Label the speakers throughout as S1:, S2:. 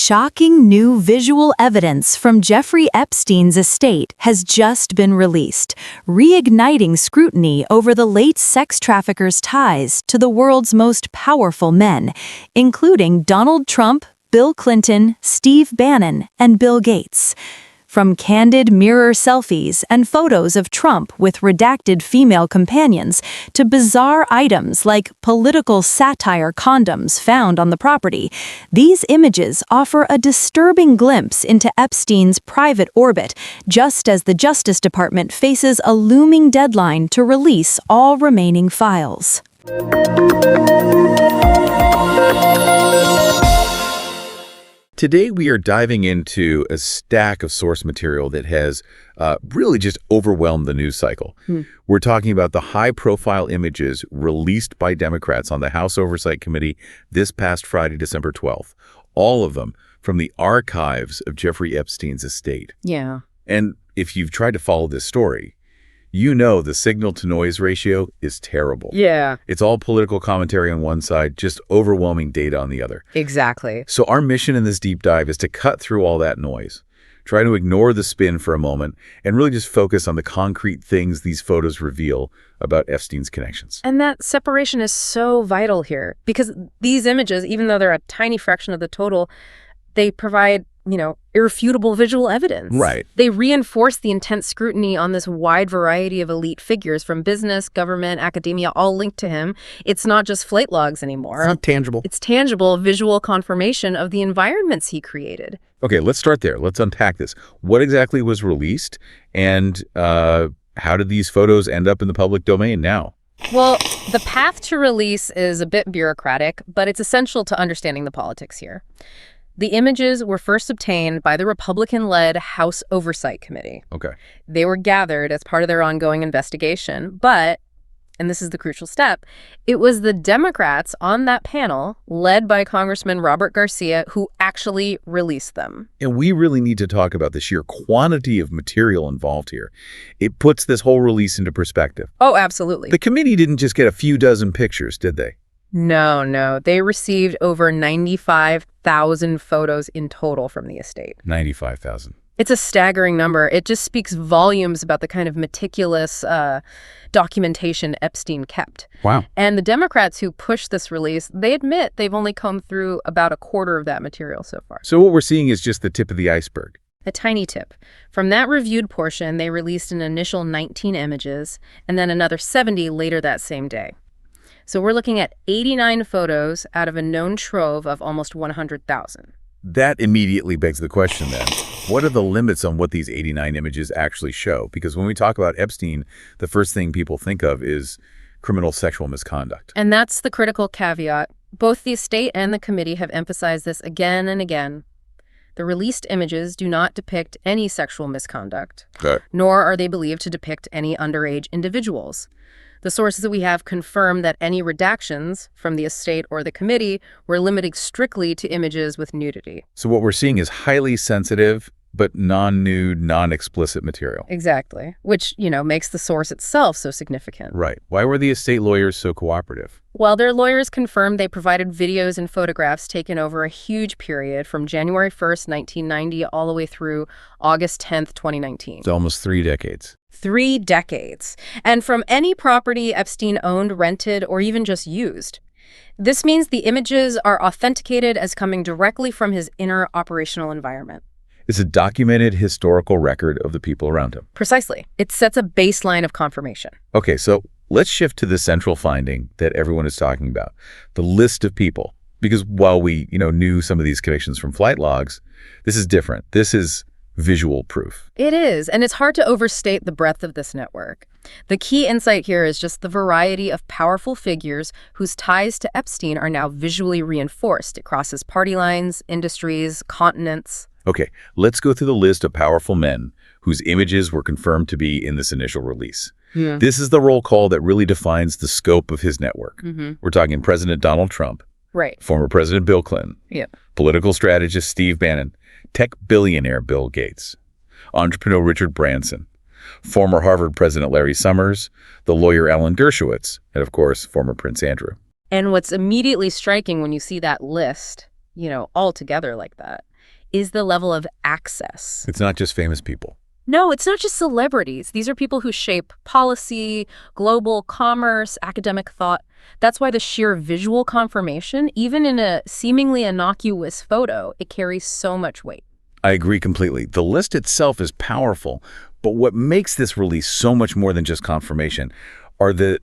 S1: Shocking new visual evidence from Jeffrey Epstein's estate has just been released, reigniting scrutiny over the late sex trafficker's ties to the world's most powerful men, including Donald Trump, Bill Clinton, Steve Bannon, and Bill Gates. From candid mirror selfies and photos of Trump with redacted female companions to bizarre items like political satire condoms found on the property, these images offer a disturbing glimpse into Epstein's private orbit, just as the Justice Department faces a looming deadline to release all remaining files.
S2: Today, we are diving into a stack of source material that has really just overwhelmed the news cycle. We're talking about the high-profile images released by Democrats on the House Oversight Committee this past Friday, December 12th. All of them from the archives of Jeffrey Epstein's estate.
S3: Yeah.
S2: And if you've tried to follow this story, you know the signal-to-noise ratio is terrible.
S3: Yeah.
S2: It's all political commentary on one side, just overwhelming data on the other.
S3: Exactly.
S2: So our mission in this deep dive is to cut through all that noise, try to ignore the spin for a moment, and really just focus on the concrete things these photos reveal about Epstein's connections.
S3: And that separation is so vital here, because these images, even though they're a tiny fraction of the total, they provide, irrefutable visual evidence.
S2: Right.
S3: They reinforce the intense scrutiny on this wide variety of elite figures from business, government, academia, all linked to him. It's not just flight logs anymore.
S4: It's not tangible.
S3: It's tangible visual confirmation of the environments he created.
S2: Okay, let's start there. Let's unpack this. What exactly was released, and how did these photos end up in the public domain now?
S3: Well, the path to release is a bit bureaucratic, but it's essential to understanding the politics here. The images were first obtained by the Republican-led House Oversight Committee.
S2: Okay.
S3: They were gathered as part of their ongoing investigation, but, and this is the crucial step, it was the Democrats on that panel, led by Congressman Robert Garcia, who actually released them.
S2: And we really need to talk about the sheer quantity of material involved here. It puts this whole release into perspective.
S3: Oh, absolutely.
S2: The committee didn't just get a few dozen pictures, did they?
S3: No. They received over 95,000 photos in total from the estate.
S2: 95,000.
S3: It's a staggering number. It just speaks volumes about the kind of meticulous documentation Epstein kept.
S2: Wow.
S3: And the Democrats who pushed this release, they admit they've only combed through about a quarter of that material so far.
S2: So what we're seeing is just the tip of the iceberg.
S3: A tiny tip. From that reviewed portion, they released an initial 19 images and then another 70 later that same day. So we're looking at 89 photos out of a known trove of almost 100,000.
S2: That immediately begs the question then, what are the limits on what these 89 images actually show? Because when we talk about Epstein, the first thing people think of is criminal sexual misconduct.
S3: And that's the critical caveat. Both the estate and the committee have emphasized this again and again. The released images do not depict any sexual misconduct, nor are they believed to depict any underage individuals. The sources that we have confirm that any redactions from the estate or the committee were limited strictly to images with nudity.
S2: So what we're seeing is highly sensitive, but non-nude, non-explicit material.
S3: Exactly. Which, makes the source itself so significant.
S2: Right. Why were the estate lawyers so cooperative?
S3: Well, their lawyers confirmed they provided videos and photographs taken over a huge period from January 1st, 1990, all the way through August 10th, 2019.
S2: It's almost 3 decades.
S3: 3 decades. And from any property Epstein owned, rented, or even just used. This means the images are authenticated as coming directly from his inner operational environment.
S2: It's a documented historical record of the people around him.
S3: Precisely. It sets a baseline of confirmation.
S2: Okay, so let's shift to the central finding that everyone is talking about, the list of people. Because while we, knew some of these connections from flight logs, this is different. This is visual proof.
S3: It is, and it's hard to overstate the breadth of this network. The key insight here is just the variety of powerful figures whose ties to Epstein are now visually reinforced. It crosses party lines, industries, continents.
S2: Okay, let's go through the list of powerful men whose images were confirmed to be in this initial release.
S3: Yeah.
S2: This is the roll call that really defines the scope of his network. We're talking President Donald Trump,
S3: right?
S2: Former President Bill Clinton, political strategist Steve Bannon, tech billionaire Bill Gates, entrepreneur Richard Branson, former Harvard President Larry Summers, the lawyer Alan Dershowitz, and of course, former Prince Andrew.
S3: And what's immediately striking when you see that list, all together like that, is the level of access.
S2: It's not just famous people.
S3: No, it's not just celebrities. These are people who shape policy, global commerce, academic thought. That's why the sheer visual confirmation, even in a seemingly innocuous photo, it carries so much weight.
S2: I agree completely. The list itself is powerful, but what makes this release so much more than just confirmation are the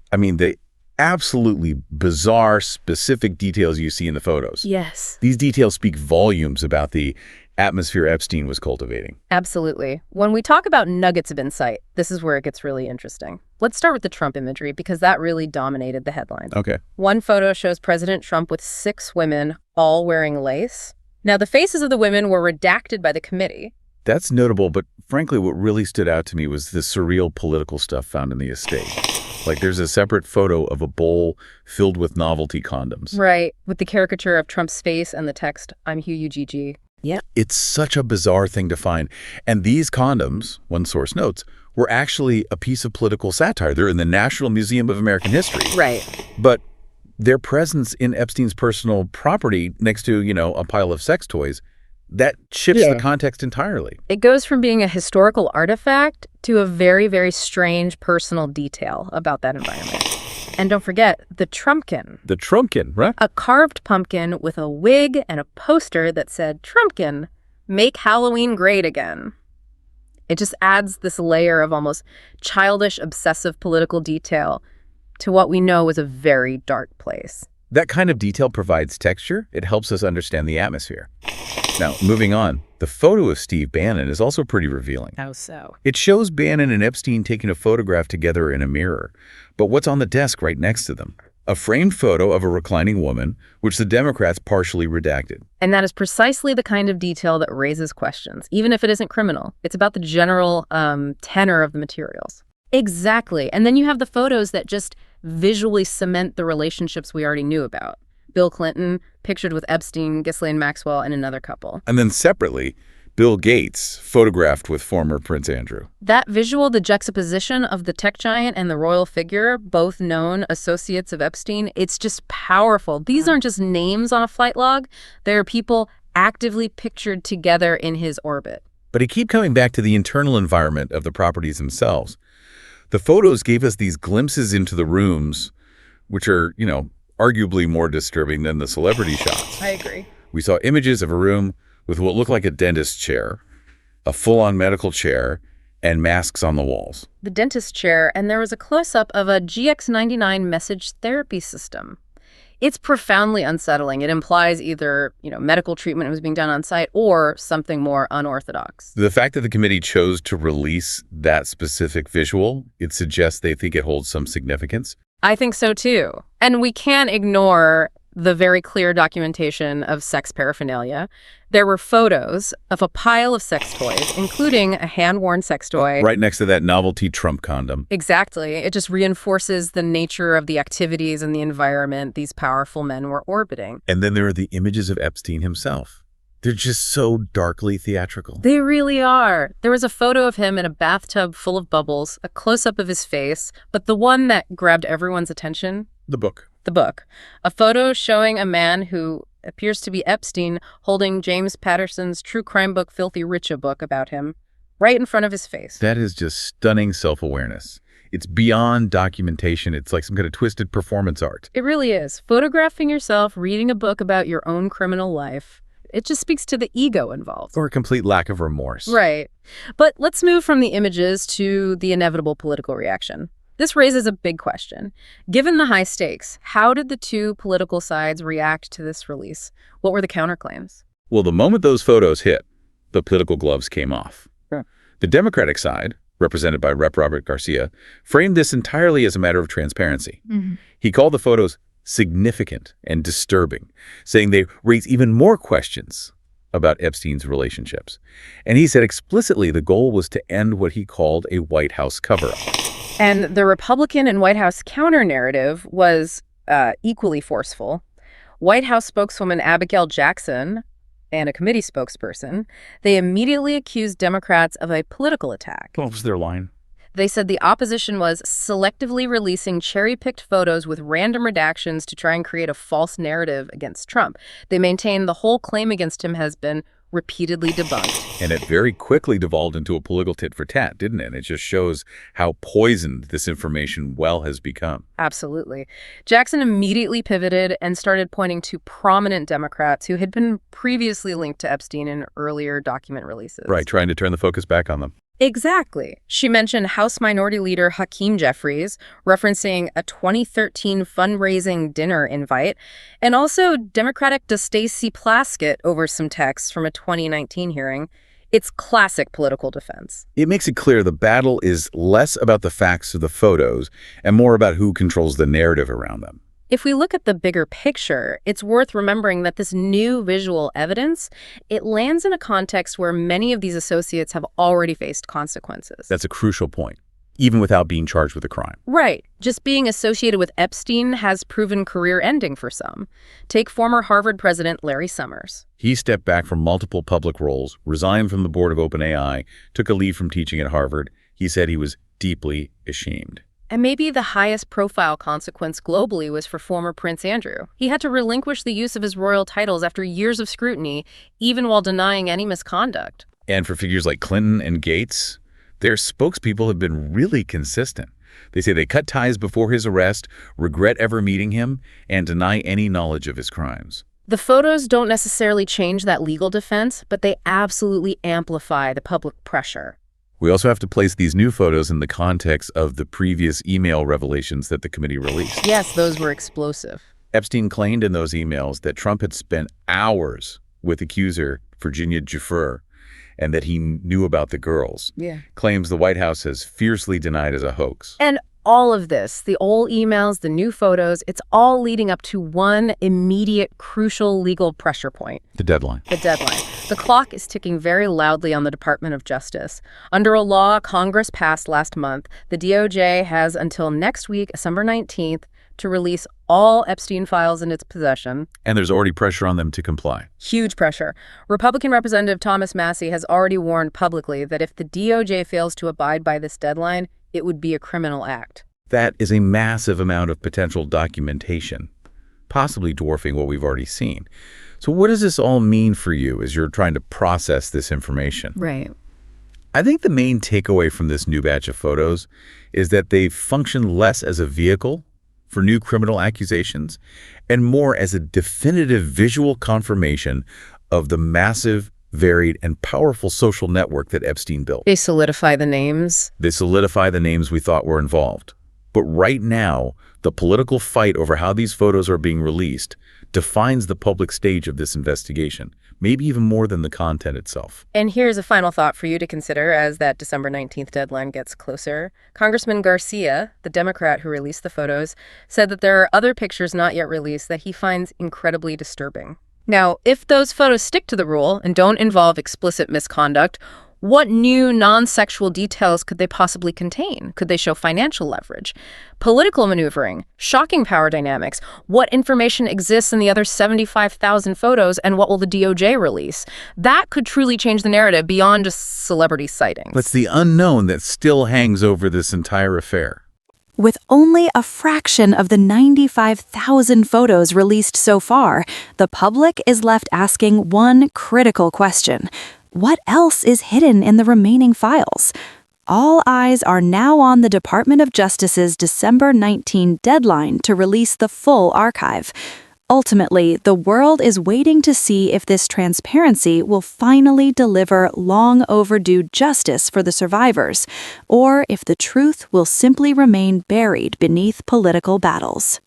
S2: absolutely bizarre, specific details you see in the photos.
S3: Yes.
S2: These details speak volumes about the atmosphere Epstein was cultivating.
S3: Absolutely. When we talk about nuggets of insight, this is where it gets really interesting. Let's start with the Trump imagery, because that really dominated the headlines.
S2: Okay.
S3: One photo shows President Trump with 6 women, all wearing lace. Now, the faces of the women were redacted by the committee.
S2: That's notable, but frankly, what really stood out to me was the surreal political stuff found in the estate. Like, there's a separate photo of a bowl filled with novelty condoms.
S3: Right, with the caricature of Trump's face and the text, "I'm Hugh UGG." Yeah.
S2: It's such a bizarre thing to find. And these condoms, one source notes, were actually a piece of political satire. They're in the National Museum of American History.
S3: Right.
S2: But their presence in Epstein's personal property next to, a pile of sex toys, that shifts the context entirely.
S3: It goes from being a historical artifact to a very, very strange personal detail about that environment. And don't forget, the Trumpkin.
S2: The Trumpkin, right?
S3: A carved pumpkin with a wig and a poster that said, "Trumpkin, make Halloween great again." It just adds this layer of almost childish, obsessive political detail to what we know is a very dark place.
S2: That kind of detail provides texture. It helps us understand the atmosphere. Now, moving on, the photo of Steve Bannon is also pretty revealing.
S3: How so?
S2: It shows Bannon and Epstein taking a photograph together in a mirror. But what's on the desk right next to them? A framed photo of a reclining woman, which the Democrats partially redacted.
S3: And that is precisely the kind of detail that raises questions, even if it isn't criminal. It's about the general tenor of the materials. Exactly. And then you have the photos that just visually cement the relationships we already knew about. Bill Clinton, pictured with Epstein, Ghislaine Maxwell, and another couple.
S2: And then separately, Bill Gates, photographed with former Prince Andrew.
S3: That visual, the juxtaposition of the tech giant and the royal figure, both known associates of Epstein, it's just powerful. These aren't just names on a flight log. They're people actively pictured together in his orbit.
S2: But I keep coming back to the internal environment of the properties themselves. The photos gave us these glimpses into the rooms, which are, arguably more disturbing than the celebrity shots.
S3: I agree.
S2: We saw images of a room with what looked like a dentist chair, a full-on medical chair, and masks on the walls.
S3: The dentist chair, and there was a close-up of a GX99 message therapy system. It's profoundly unsettling. It implies either, medical treatment was being done on site or something more unorthodox.
S2: The fact that the committee chose to release that specific visual, it suggests they think it holds some significance.
S3: I think so, too. And we can't ignore the very clear documentation of sex paraphernalia. There were photos of a pile of sex toys, including a hand-worn sex toy.
S2: Right next to that novelty Trump condom.
S3: Exactly. It just reinforces the nature of the activities and the environment these powerful men were orbiting.
S2: And then there are the images of Epstein himself. They're just so darkly theatrical.
S3: They really are. There was a photo of him in a bathtub full of bubbles, a close-up of his face, but the one that grabbed everyone's attention?
S2: The book.
S3: The book. A photo showing a man who appears to be Epstein holding James Patterson's true crime book, Filthy Rich, a book about him, right in front of his face.
S2: That is just stunning self-awareness. It's beyond documentation. It's like some kind of twisted performance art.
S3: It really is. Photographing yourself, reading a book about your own criminal life. It just speaks to the ego involved.
S2: Or a complete lack of remorse.
S3: Right. But let's move from the images to the inevitable political reaction. This raises a big question. Given the high stakes, how did the two political sides react to this release? What were the counterclaims?
S2: Well, the moment those photos hit, the political gloves came off.
S3: Sure.
S2: The Democratic side, represented by Rep. Robert Garcia, framed this entirely as a matter of transparency.
S3: Mm-hmm.
S2: He called the photos significant and disturbing, saying they raise even more questions about Epstein's relationships. And he said explicitly the goal was to end what he called a White House cover-up.
S3: And the Republican and White House counter-narrative was equally forceful. White House spokeswoman Abigail Jackson and a committee spokesperson, they immediately accused Democrats of a political attack.
S2: What was their line?
S3: They said the opposition was selectively releasing cherry-picked photos with random redactions to try and create a false narrative against Trump. They maintain the whole claim against him has been repeatedly debunked.
S2: And it very quickly devolved into a political tit for tat, didn't it? It just shows how poisoned this information has become.
S3: Absolutely. Jackson immediately pivoted and started pointing to prominent Democrats who had been previously linked to Epstein in earlier document releases.
S2: Right, trying to turn the focus back on them.
S3: Exactly. She mentioned House Minority Leader Hakeem Jeffries, referencing a 2013 fundraising dinner invite, and also Democratic Stacey Plaskett over some texts from a 2019 hearing. It's classic political defense.
S2: It makes it clear the battle is less about the facts of the photos and more about who controls the narrative around them.
S3: If we look at the bigger picture, it's worth remembering that this new visual evidence, it lands in a context where many of these associates have already faced consequences.
S2: That's a crucial point, even without being charged with a crime.
S3: Right. Just being associated with Epstein has proven career-ending for some. Take former Harvard president Larry Summers.
S2: He stepped back from multiple public roles, resigned from the board of OpenAI, took a leave from teaching at Harvard. He said he was deeply ashamed.
S3: And maybe the highest profile consequence globally was for former Prince Andrew. He had to relinquish the use of his royal titles after years of scrutiny, even while denying any misconduct.
S2: And for figures like Clinton and Gates, their spokespeople have been really consistent. They say they cut ties before his arrest, regret ever meeting him, and deny any knowledge of his crimes.
S3: The photos don't necessarily change that legal defense, but they absolutely amplify the public pressure.
S2: We also have to place these new photos in the context of the previous email revelations that the committee released.
S3: Yes, those were explosive.
S2: Epstein claimed in those emails that Trump had spent hours with accuser Virginia Giuffre and that he knew about the girls. Claims the White House has fiercely denied as a hoax.
S3: And all of this, the old emails, the new photos, it's all leading up to one immediate, crucial legal pressure point.
S2: The deadline.
S3: The deadline. The clock is ticking very loudly on the Department of Justice. Under a law Congress passed last month, the DOJ has until next week, December 19th, to release all Epstein files in its possession.
S2: And there's already pressure on them to comply.
S3: Huge pressure. Republican Representative Thomas Massie has already warned publicly that if the DOJ fails to abide by this deadline, it would be a criminal act.
S2: That is a massive amount of potential documentation, possibly dwarfing what we've already seen. So what does this all mean for you as you're trying to process this information?
S3: Right.
S2: I think the main takeaway from this new batch of photos is that they function less as a vehicle for new criminal accusations and more as a definitive visual confirmation of the massive, varied, and powerful social network that Epstein built.
S3: They solidify the names.
S2: They solidify the names we thought were involved. But right now, the political fight over how these photos are being released defines the public stage of this investigation, maybe even more than the content itself.
S3: And here's a final thought for you to consider as that December 19th deadline gets closer. Congressman Garcia, the Democrat who released the photos, said that there are other pictures not yet released that he finds incredibly disturbing. Now, if those photos stick to the rule and don't involve explicit misconduct, what new non-sexual details could they possibly contain? Could they show financial leverage, political maneuvering, shocking power dynamics? What information exists in the other 75,000 photos, and what will the DOJ release? That could truly change the narrative beyond just celebrity sightings.
S2: That's the unknown that still hangs over this entire affair.
S1: With only a fraction of the 95,000 photos released so far, the public is left asking one critical question. What else is hidden in the remaining files? All eyes are now on the Department of Justice's December 19 deadline to release the full archive. Ultimately, the world is waiting to see if this transparency will finally deliver long overdue justice for the survivors, or if the truth will simply remain buried beneath political battles.